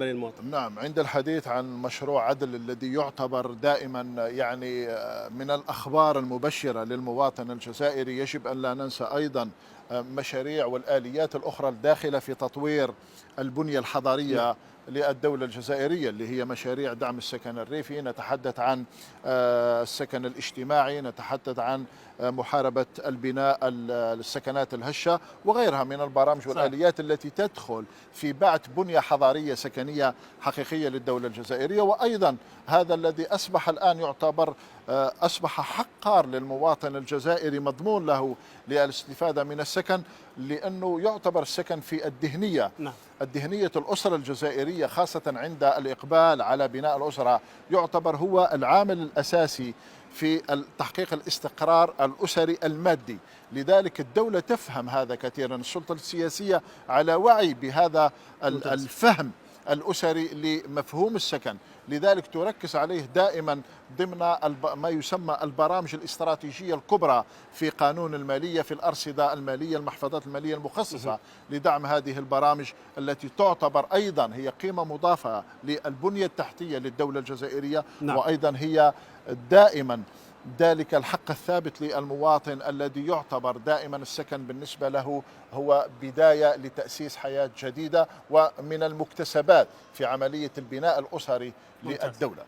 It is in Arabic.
للمواطن. نعم، عند الحديث عن مشروع عدل الذي يعتبر دائما يعني من الأخبار المبشرة للمواطن الجزائري، يجب أن لا ننسى أيضا مشاريع والآليات الأخرى الداخلة في تطوير البنية نعم. الحضرية للدولة الجزائرية، اللي هي مشاريع دعم السكن الريفي. نتحدث عن السكن الاجتماعي، نتحدث عن محاربة البناء السكنات الهشة وغيرها من البرامج صحيح. والآليات التي تدخل في بعث بنية حضارية سكنية حقيقية للدولة الجزائرية. وأيضا هذا الذي أصبح الآن يعتبر أصبح حقار للمواطن الجزائري، مضمون له للاستفادة من السكن، لأنه يعتبر السكن في الذهنية، نعم. الذهنية الأسرة الجزائرية، خاصة عند الإقبال على بناء الأسرة، يعتبر هو العامل الأساسي في تحقيق الاستقرار الأسري المادي. لذلك الدولة تفهم هذا كثيرا، السلطة السياسية على وعي بهذا ممتاز. الفهم الأسري لمفهوم السكن، لذلك تركز عليه دائما ضمن ما يسمى البرامج الاستراتيجية الكبرى في قانون المالية، في الأرصدة المالية، المحفظات المالية المخصصة لدعم هذه البرامج التي تعتبر أيضا هي قيمة مضافة للبنية التحتية للدولة الجزائرية، نعم. وأيضا هي دائما ذلك الحق الثابت للمواطن الذي يعتبر دائما السكن بالنسبة له هو بداية لتأسيس حياة جديدة ومن المكتسبات في عملية البناء الأسري ممتاز. للدولة.